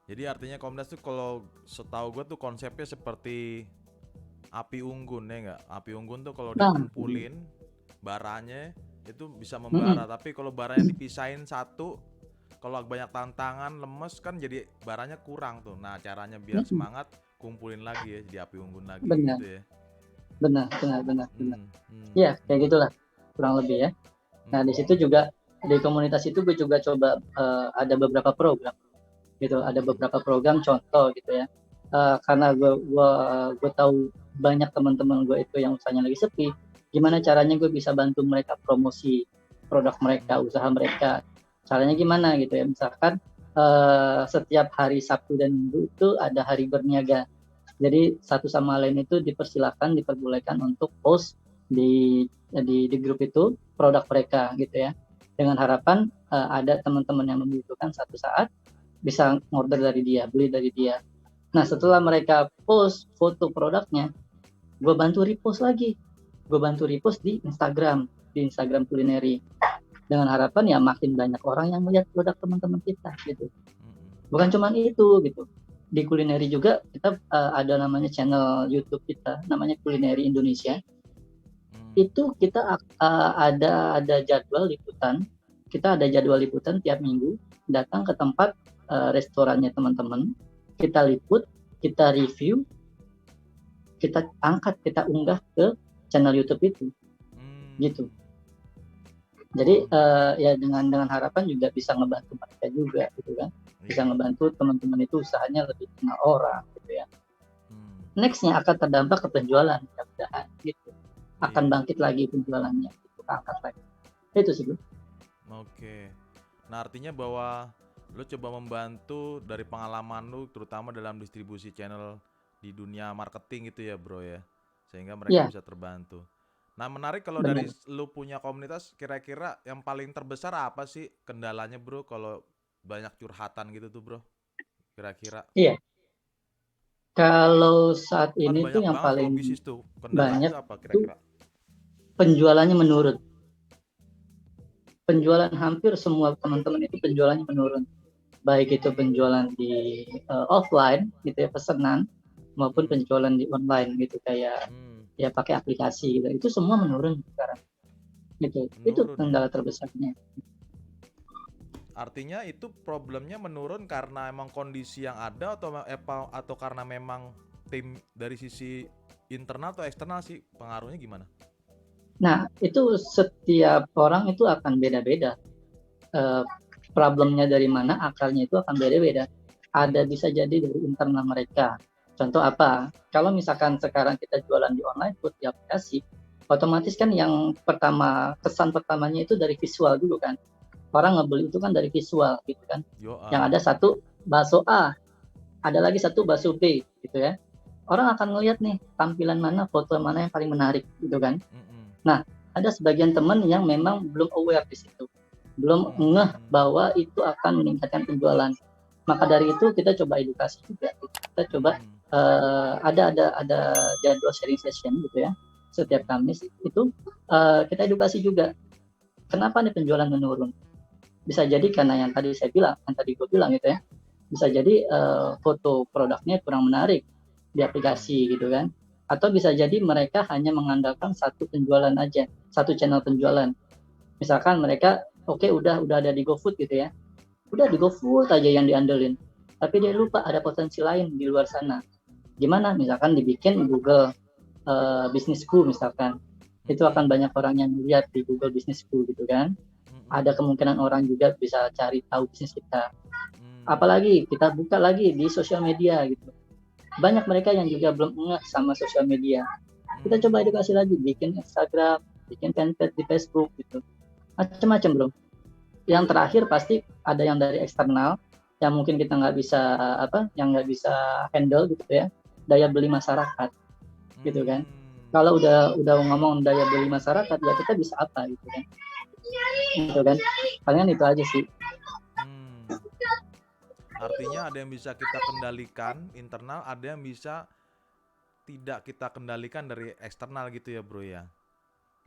Jadi artinya komunitas tuh kalau setahu gue tuh konsepnya seperti api unggun ya nggak? Api unggun tuh kalau dikumpulin baranya itu bisa membara. Tapi kalau baranya dipisahin satu, kalau banyak tantangan lemes kan jadi baranya kurang tuh. Nah caranya biar semangat, kumpulin lagi ya, jadi api unggun lagi. Benar. Gitu ya. Benar. Ya kayak gitulah kurang lebih ya. Nah di situ juga di komunitas itu gue juga coba ada beberapa program gitu, ada beberapa program contoh gitu ya. Karena gue tahu banyak teman-teman gue itu yang usahanya lagi sepi, gimana caranya gue bisa bantu mereka promosi produk mereka, usaha mereka. Caranya gimana gitu ya, misalkan setiap hari Sabtu dan Minggu itu ada hari berniaga. Jadi satu sama lain itu diperbolehkan untuk post di grup itu produk mereka gitu ya. Dengan harapan ada teman-teman yang membutuhkan satu saat bisa order dari dia, beli dari dia. Nah setelah mereka post foto produknya, gue bantu repost lagi. Gue bantu repost di Instagram Kulineri. Dengan harapan ya makin banyak orang yang melihat produk teman-teman kita gitu. Bukan cuma itu gitu. di Kulineri juga kita ada namanya channel YouTube kita, namanya Kulineri Indonesia. Itu kita ada jadwal liputan. Kita ada jadwal liputan tiap minggu, datang ke tempat restorannya teman-teman, kita liput, kita review, kita angkat, kita unggah ke channel YouTube itu, gitu. Jadi ya dengan harapan juga bisa ngebantu mereka juga, gitu kan, bisa ngebantu teman-teman itu usahanya lebih kenal orang, gitu ya. Nextnya akan terdampak ke penjualan, mudah-mudahan, gitu. Akan bangkit lagi penjualannya, gitu, angkat lagi. Itu sih, Bro. Oke. Nah, artinya bahwa lu coba membantu dari pengalaman lu terutama dalam distribusi channel di dunia marketing gitu ya, Bro ya. Sehingga mereka bisa terbantu. Nah, menarik kalau dari lu punya komunitas, kira-kira yang paling terbesar apa sih kendalanya, Bro, kalau banyak curhatan gitu tuh, Bro? Kira-kira. Iya. Kalau saat ini tuh yang paling bisnis tuh. Kendalanya banyak apa kira-kira? Penjualannya menurun. Penjualan hampir semua teman-teman itu penjualannya menurun. Baik itu penjualan di offline gitu ya, pesanan, maupun penjualan di online gitu kayak ya pakai aplikasi gitu. Itu semua menurun sekarang. Gitu. Itu kendala terbesarnya. Artinya itu problemnya menurun karena emang kondisi yang ada atau karena memang tim dari sisi internal atau eksternal sih, pengaruhnya gimana? Nah, itu setiap orang itu akan beda-beda. Problemnya dari mana, akarnya itu akan beda-beda. Ada bisa jadi dari internal mereka. Contoh apa? Kalau misalkan sekarang kita jualan di online food di aplikasi, otomatis kan yang kesan pertamanya itu dari visual dulu kan. Orang ngebeli itu kan dari visual gitu kan. Yang ada satu bakso A, ada lagi satu bakso B gitu ya. Orang akan ngelihat nih tampilan mana, foto mana yang paling menarik gitu kan. Nah, ada sebagian teman yang memang belum aware di situ, belum ngeh bahwa itu akan meningkatkan penjualan. Maka dari itu kita coba edukasi juga. Kita coba ada jadwal sharing session gitu ya. Setiap Kamis itu kita edukasi juga. Kenapa nih penjualan menurun? Bisa jadi karena yang tadi gue bilang gitu ya. Bisa jadi foto produknya kurang menarik di aplikasi gitu kan. Atau bisa jadi mereka hanya mengandalkan satu penjualan aja, satu channel penjualan. Misalkan mereka udah ada di GoFood gitu ya. Udah di GoFood aja yang diandelin. Tapi dia lupa ada potensi lain di luar sana. Gimana? Misalkan dibikin Google Bisnisku misalkan. Itu akan banyak orang yang lihat di Google Bisnisku gitu kan. Ada kemungkinan orang juga bisa cari tahu bisnis kita. Apalagi kita buka lagi di sosial media gitu. Banyak mereka yang juga belum ngeh sama sosial media. Kita coba edukasi lagi, bikin Instagram, bikin fanpage di Facebook gitu. Macam-macam bro. Yang terakhir pasti ada yang dari eksternal, yang mungkin kita nggak bisa handle gitu ya. Daya beli masyarakat, gitu kan. Kalau udah ngomong daya beli masyarakat, ya kita bisa apa gitu kan. Gitu kan. Palingan itu aja sih. Artinya ada yang bisa kita kendalikan internal, ada yang bisa tidak kita kendalikan dari eksternal gitu ya bro ya?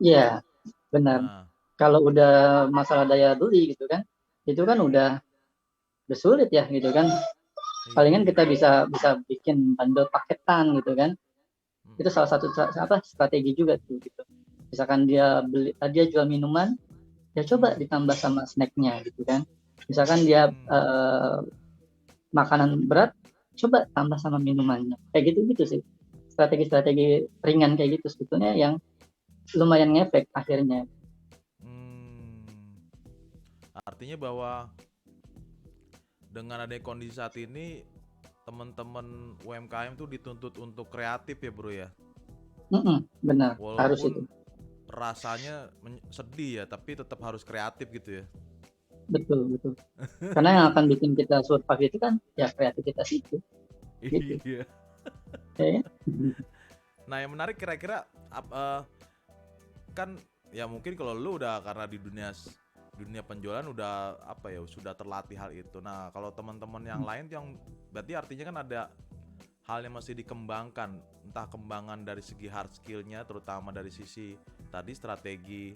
Iya, benar. Nah. Kalau udah masalah daya beli gitu kan, itu kan udah sulit ya gitu kan. Palingan kita bisa bikin bundle paketan gitu kan. Itu salah satu strategi juga tuh gitu. Misalkan dia jual minuman, ya coba ditambah sama snacknya gitu kan. Misalkan dia makanan berat, coba tambah sama minumannya. Kayak gitu sih. Strategi-strategi ringan kayak gitu sebetulnya yang lumayan ngefek akhirnya. Artinya bahwa dengan adanya kondisi saat ini teman-teman UMKM tuh dituntut untuk kreatif ya bro ya? Benar, walaupun harus itu. Rasanya sedih ya, tapi tetap harus kreatif gitu ya? Betul. Karena yang akan bikin kita survive itu kan ya kreativitas itu. Gitu. Iya. Nah yang menarik kira-kira kan ya mungkin kalau lu udah karena di dunia penjualan udah sudah terlatih hal itu. Nah kalau teman-teman yang lain yang berarti artinya kan ada hal yang masih dikembangkan, entah kembangan dari segi hard skillnya terutama dari sisi tadi strategi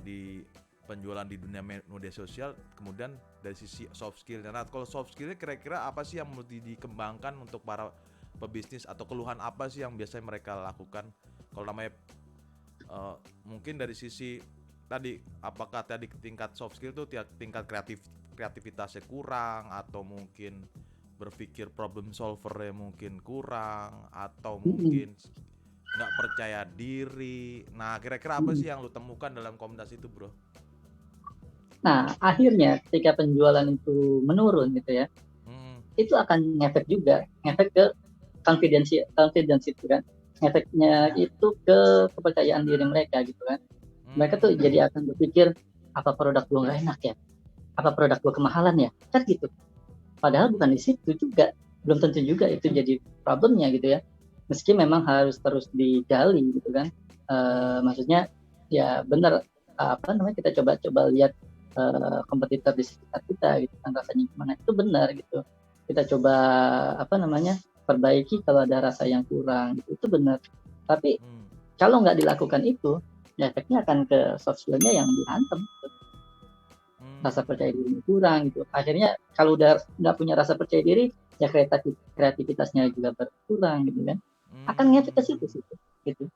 di penjualan di dunia media sosial, kemudian dari sisi soft skill. Nah, kalau soft skillnya kira-kira apa sih yang mesti dikembangkan untuk para pebisnis, atau keluhan apa sih yang biasanya mereka lakukan? Kalau namanya mungkin dari sisi tadi, apakah tadi tingkat soft skill tuh tingkat kreativitasnya kurang, atau mungkin berpikir problem solvernya mungkin kurang, atau mungkin nggak percaya diri. Nah, kira-kira apa sih yang lu temukan dalam komunitas itu, bro? Nah, akhirnya ketika penjualan itu menurun gitu ya, itu akan ngefek juga, ngefek ke confidence itu kan. Ngefeknya itu ke kepercayaan diri mereka gitu kan. Mereka tuh jadi akan berpikir, apa produk gue nggak enak ya? Apa produk gue kemahalan ya? Kan gitu. Padahal bukan di situ juga, belum tentu juga itu jadi problemnya gitu ya. Meski memang harus terus digali gitu kan. Maksudnya ya benar, kita coba lihat kompetitor di sekitar kita gitu kan, rasanya gimana, itu benar gitu. Kita coba perbaiki kalau ada rasa yang kurang gitu, itu benar. Tapi kalau nggak dilakukan itu, ya efeknya akan ke soft skill-nya yang dihantam gitu. Rasa percaya diri kurang gitu. Akhirnya kalau udah nggak punya rasa percaya diri, ya kreativitasnya juga berkurang gitu kan. Akan ngefek ke situ gitu.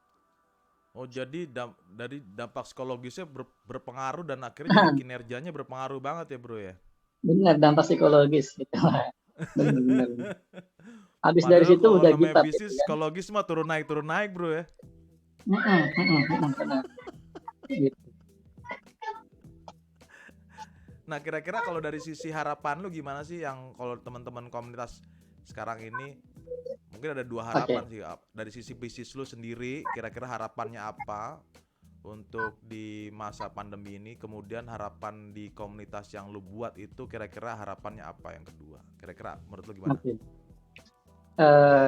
Oh, jadi dari dampak psikologisnya berpengaruh, dan akhirnya jadi kinerjanya berpengaruh banget ya, bro ya? Benar, dampak psikologis gitu. Benar. Habis dari Padahal situ kalau udah namanya gitu bisnis, kan. psikologis mah turun naik, bro ya? Benar. Gitu. Nah, kira-kira kalau dari sisi harapan lu gimana sih, yang kalau teman-teman komunitas sekarang ini, mungkin ada dua harapan sih. Dari sisi bisnis lu sendiri, kira-kira harapannya apa untuk di masa pandemi ini? Kemudian harapan di komunitas yang lu buat itu, kira-kira harapannya apa yang kedua? Kira-kira menurut lu gimana?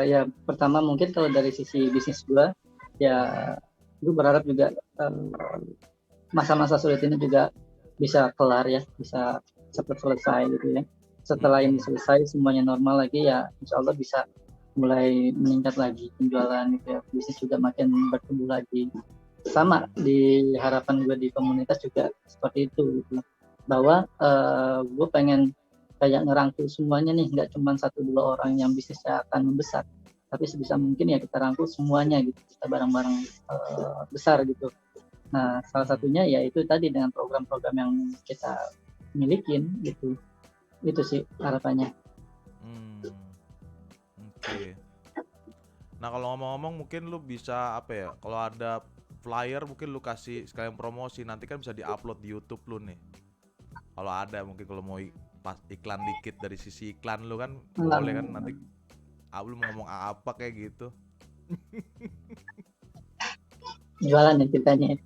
Ya pertama mungkin kalau dari sisi bisnis gue, ya gue berharap juga masa-masa sulit ini juga bisa kelar ya, bisa cepat selesai gitu ya. Setelah ini selesai, semuanya normal lagi, ya insya Allah bisa mulai meningkat lagi penjualan gitu ya, bisnis juga makin bertumbuh lagi. Sama di harapan gue di komunitas juga seperti itu gitu, bahwa gue pengen kayak ngerangkul semuanya nih, nggak cuma 1-2 orang yang bisnisnya akan membesar, tapi sebisa mungkin ya kita rangkul semuanya gitu, kita bareng-bareng besar gitu. Nah, salah satunya ya itu tadi dengan program-program yang kita milikin gitu. Itu sih harapannya. Oke. Nah, kalau ngomong-ngomong, mungkin lu bisa apa ya? Kalau ada flyer mungkin lu kasih sekalian promosi, nanti kan bisa diupload di YouTube lu nih. Kalau ada mungkin, kalau mau pas iklan dikit dari sisi iklan lu kan boleh kan, nanti lu mau ngomong apa kayak gitu. Jualan ya ceritanya.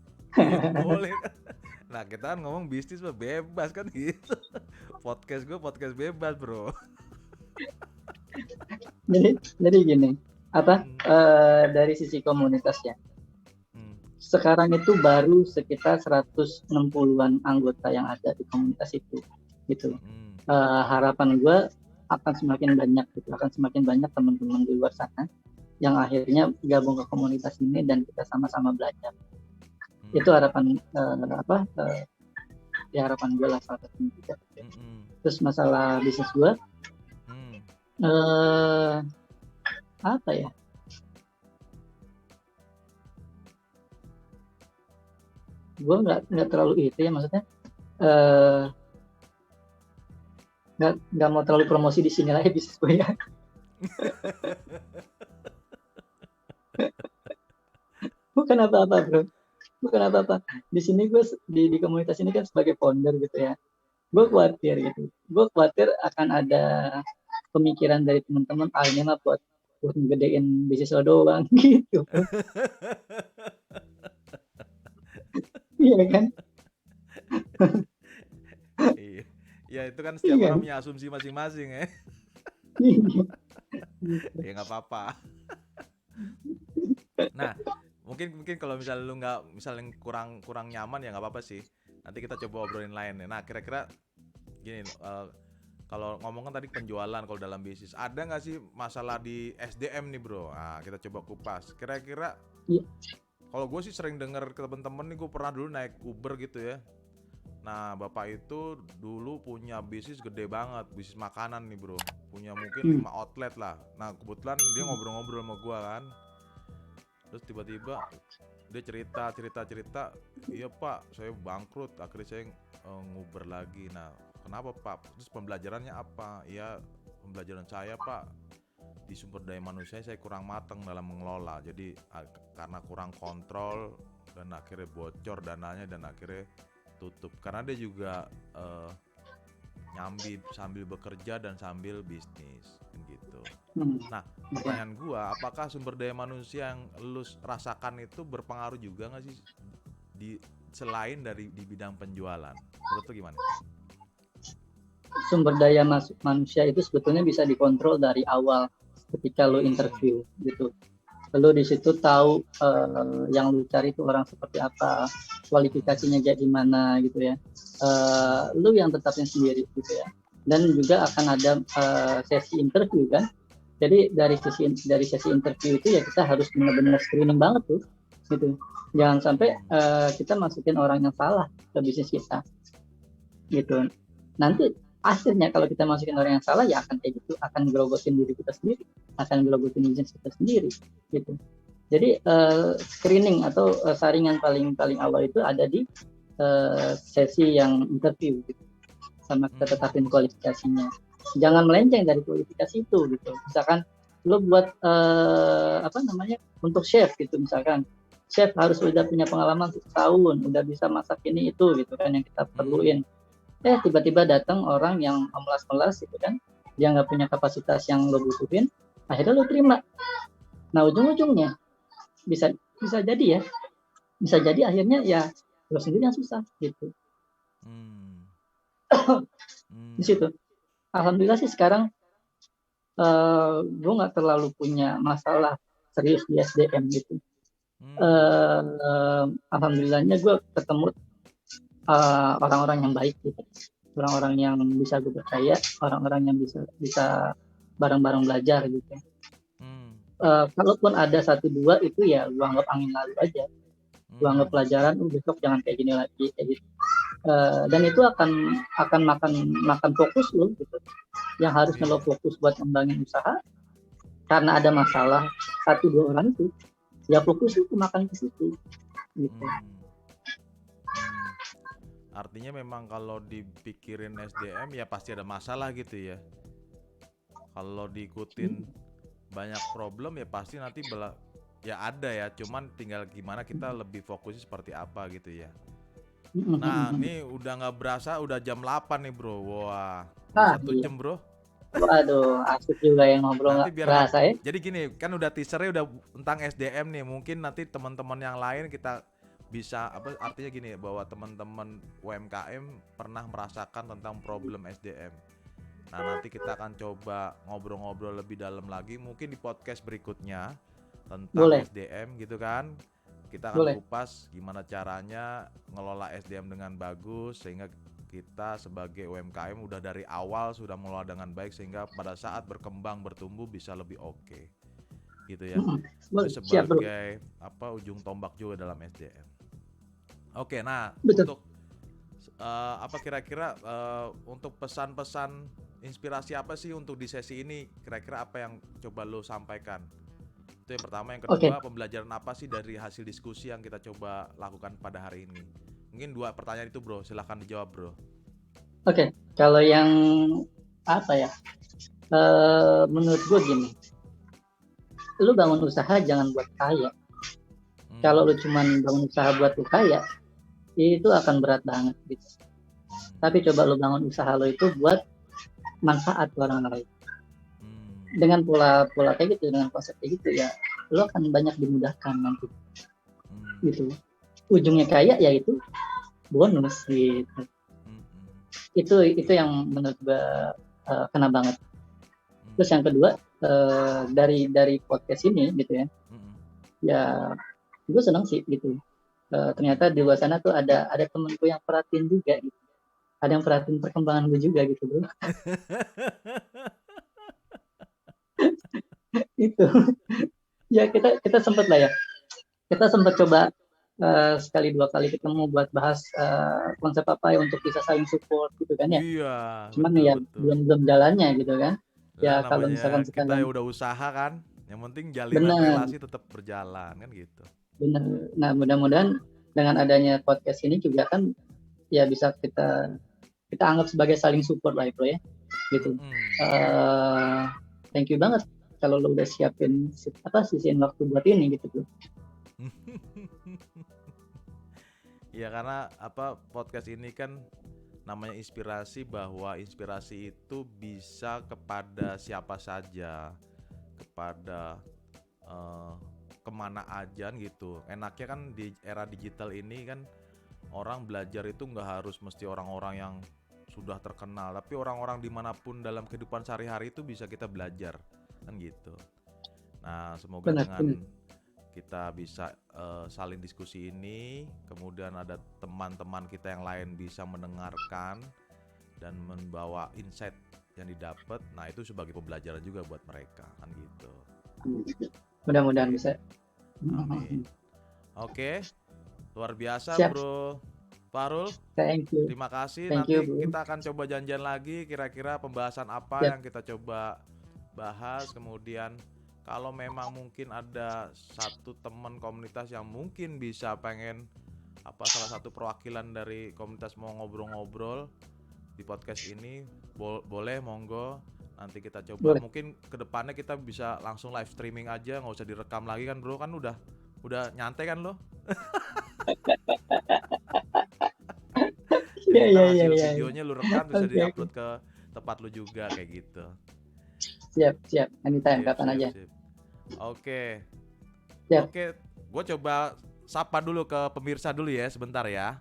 Boleh kan. Nah, kita kan ngomong bisnis mah bebas kan gitu. Podcast gue podcast bebas, bro. Jadi gini, dari sisi komunitasnya, sekarang itu baru sekitar 160-an anggota yang ada di komunitas itu gitu. Harapan gue akan semakin banyak gitu, akan semakin banyak teman-teman di luar sana yang akhirnya gabung ke komunitas ini dan kita sama-sama belajar. Itu harapan harapan gue lah salah satunya juga. Terus masalah bisnis gue, apa ya? Gue nggak terlalu itu ya, maksudnya nggak mau terlalu promosi di sini lah ya bisnis gue ya. Bukan apa-apa, bro. Bukan apa-apa. Di sini gue di komunitas ini kan sebagai founder gitu ya. Gue khawatir gitu. Gue khawatir akan ada pemikiran dari teman-teman, ini mah buat ngegedein bisnis lo doang gitu. Iya kan? Iya. Ya itu kan setiap orang punya asumsi masing-masing ya. Ya nggak apa-apa. Nah, mungkin kalau misalnya lu misalnya kurang nyaman, ya nggak apa-apa sih. Nanti kita coba obrolin lain. Nah, kira-kira gini, kalau ngomongkan tadi penjualan, kalau dalam bisnis ada nggak sih masalah di SDM nih, bro? Nah, kita coba kupas. Kira-kira kalau gue sih sering dengar ke temen-temen nih, gue pernah dulu naik Uber gitu ya. Nah, bapak itu dulu punya bisnis gede banget, bisnis makanan nih bro, punya mungkin Hmm. 5 outlet lah. Nah kebetulan dia ngobrol-ngobrol sama gua kan, terus tiba-tiba dia cerita, iya pak saya bangkrut, akhirnya saya nguber lagi. Nah kenapa pak? Terus pembelajarannya apa? Ya pembelajaran saya pak, di sumber daya manusia saya kurang matang dalam mengelola, jadi karena kurang kontrol dan akhirnya bocor dananya dan akhirnya tutup, karena dia juga nyambi sambil bekerja dan sambil bisnis gitu. Hmm. Nah pertanyaan gua, apakah sumber daya manusia yang lu rasakan itu berpengaruh juga nggak sih di selain dari di bidang penjualan? Menurut lu gimana? Sumber daya manusia itu sebetulnya bisa dikontrol dari awal ketika lo interview gitu. Lo di situ tahu yang lo cari itu orang seperti apa, kualifikasinya kayak gimana gitu ya. Lo yang tetapin sendiri gitu ya. Dan juga akan ada sesi interview kan. Jadi dari sesi interview itu ya kita harus benar-benar screening banget tuh gitu. Jangan sampai kita masukin orang yang salah ke bisnis kita gitu. Nanti akhirnya kalau kita masukin orang yang salah ya akan kayak gitu, akan gerogotin diri kita sendiri, akan gerogotin bisnis kita sendiri gitu. Jadi screening atau saringan paling awal itu ada di sesi yang interview gitu, sama kita tetapin kualifikasinya. Jangan melenceng dari kualifikasi itu gitu. Misalkan lo buat untuk chef gitu, misalkan chef harus udah punya pengalaman 1 tahun, udah bisa masak ini itu gitu kan yang kita perluin. Tiba-tiba datang orang yang melas-melas gitu kan, dia nggak punya kapasitas yang lo butuhin, akhirnya lo terima. Nah ujung-ujungnya bisa jadi akhirnya ya lo sendiri yang susah gitu. Di situ alhamdulillah sih sekarang gue nggak terlalu punya masalah serius di SDM gitu. Alhamdulillahnya gue ketemu orang-orang yang baik gitu, orang-orang yang bisa gue percaya, orang-orang yang bisa bareng-bareng belajar gitu. Kalaupun ada 1-2 itu ya gue anggap angin lalu aja, gue anggap pelajaran. Besok jangan kayak gini lagi kayak gitu. Dan itu akan makan fokus lo gitu, yang harusnya lo fokus buat ngembangin usaha. Karena ada masalah 1-2 orang itu, ya fokus itu makan ke situ gitu. Artinya memang kalau dipikirin SDM ya pasti ada masalah gitu ya. Kalau diikutin banyak problem ya pasti nanti ya ada ya, cuman tinggal gimana kita lebih fokusnya seperti apa gitu ya. Nah ini udah nggak berasa udah jam 8 nih bro. Wah 1 jam bro. Waduh, asik juga yang ngobrol nggak berasa ya. Jadi gini, kan udah teasernya udah tentang SDM nih. Mungkin nanti teman-teman yang lain kita bisa artinya gini, bahwa teman-teman UMKM pernah merasakan tentang problem SDM. Nah nanti kita akan coba ngobrol-ngobrol lebih dalam lagi mungkin di podcast berikutnya tentang SDM gitu kan. Kita akan kupas gimana caranya ngelola SDM dengan bagus sehingga kita sebagai UMKM udah dari awal sudah mengelola dengan baik sehingga pada saat berkembang bertumbuh bisa lebih oke. Gitu ya. Itu sebagai ujung tombak juga dalam SDM. Oke, nah untuk kira-kira untuk pesan-pesan inspirasi apa sih untuk di sesi ini? Kira-kira apa yang coba lo sampaikan? Itu yang pertama. Yang kedua, pembelajaran apa sih dari hasil diskusi yang kita coba lakukan pada hari ini? Mungkin 2 pertanyaan itu bro, silahkan dijawab bro. Oke, kalau yang menurut gue gini, lu bangun usaha jangan buat kaya. Kalau lu cuman bangun usaha buat lu kaya, itu akan berat banget gitu. Tapi coba lu bangun usaha lu itu buat manfaat orang lain. Dengan pola kayak gitu, dengan konsep kayak gitu ya, lu akan banyak dimudahkan nanti. Gitu. Ujungnya kaya yaitu bonus gitu. Itu yang menurut gue kena banget. Terus yang kedua, dari podcast ini gitu ya, ya gue senang sih gitu. Ternyata di luar sana tuh ada temenku yang perhatiin juga gitu. Ada yang perhatiin perkembangan gue juga gitu bro. Itu ya kita sempat lah ya, kita sempat coba sekali dua kali ketemu buat bahas konsep apa ya untuk bisa saling support gitu kan ya. Iya, Cuman betul ya betul. belum jalannya gitu kan. Lah Ya kalau namanya misalkan kita ya sekarang udah usaha kan, yang penting jalinan benar, relasi tetap berjalan kan gitu. benar. Nah, mudah-mudahan dengan adanya podcast ini juga kan ya bisa kita anggap sebagai saling support lah bro ya gitu. Thank you banget kalau lo udah siapin sisiin waktu buat ini gitu bro. Ya karena podcast ini kan namanya inspirasi, bahwa inspirasi itu bisa kepada siapa saja, kepada kemana aja gitu. Enaknya kan di era digital ini kan orang belajar itu nggak harus mesti orang-orang yang sudah terkenal, tapi orang-orang dimanapun dalam kehidupan sehari-hari itu bisa kita belajar kan gitu. Nah semoga Benar, dengan benar. kita bisa saling diskusi ini, kemudian ada teman-teman kita yang lain bisa mendengarkan dan membawa insight yang didapat. Nah itu sebagai pembelajaran juga buat mereka kan gitu. Mudah-mudahan bisa. Amin. Oke, luar biasa Siap. Bro Fahrul. Thank you. Terima kasih. Thank Nanti you, bro. kita akan coba janjian lagi, kira-kira pembahasan apa Siap. yang kita coba bahas. Kemudian kalau memang mungkin ada satu teman komunitas yang mungkin bisa pengen salah satu perwakilan dari komunitas mau ngobrol-ngobrol di podcast ini, boleh monggo. Nanti kita coba. Boleh. Mungkin kedepannya kita bisa langsung live streaming aja, nggak usah direkam lagi kan bro, kan udah nyantai kan lo. Jadi ntar hasil videonya lu rekam bisa diupload ke tempat lu juga kayak gitu. Siap. Anytime, kapan aja. Oke. Siap. Oke, gue coba sapa dulu ke pemirsa dulu ya, sebentar ya.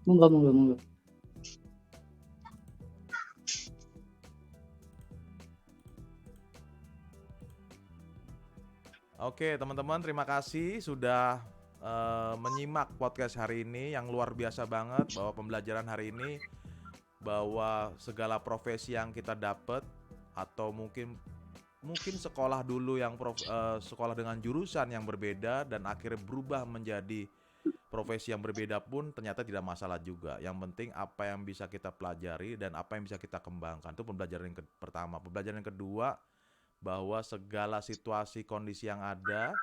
Monggo. Oke, teman-teman, terima kasih sudah menyimak podcast hari ini yang luar biasa banget, bahwa pembelajaran hari ini, bahwa segala profesi yang kita dapat atau mungkin sekolah dulu yang sekolah dengan jurusan yang berbeda dan akhirnya berubah menjadi profesi yang berbeda pun ternyata tidak masalah juga. Yang penting apa yang bisa kita pelajari dan apa yang bisa kita kembangkan. Itu pembelajaran yang pertama. Pembelajaran yang kedua, bahwa segala situasi kondisi yang ada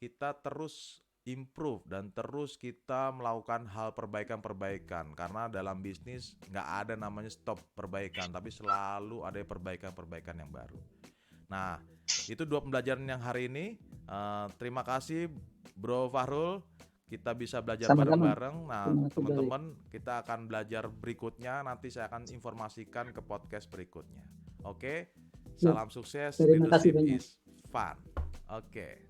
kita terus improve dan terus kita melakukan hal perbaikan, karena dalam bisnis nggak ada namanya stop perbaikan, tapi selalu ada perbaikan yang baru. Nah itu dua pembelajaran yang hari ini. Terima kasih Bro Fahrul, kita bisa belajar bareng-bareng. Nah teman-teman, kita akan belajar berikutnya, nanti saya akan informasikan ke podcast berikutnya. Oke. Salam sukses, leadership is fun. Oke.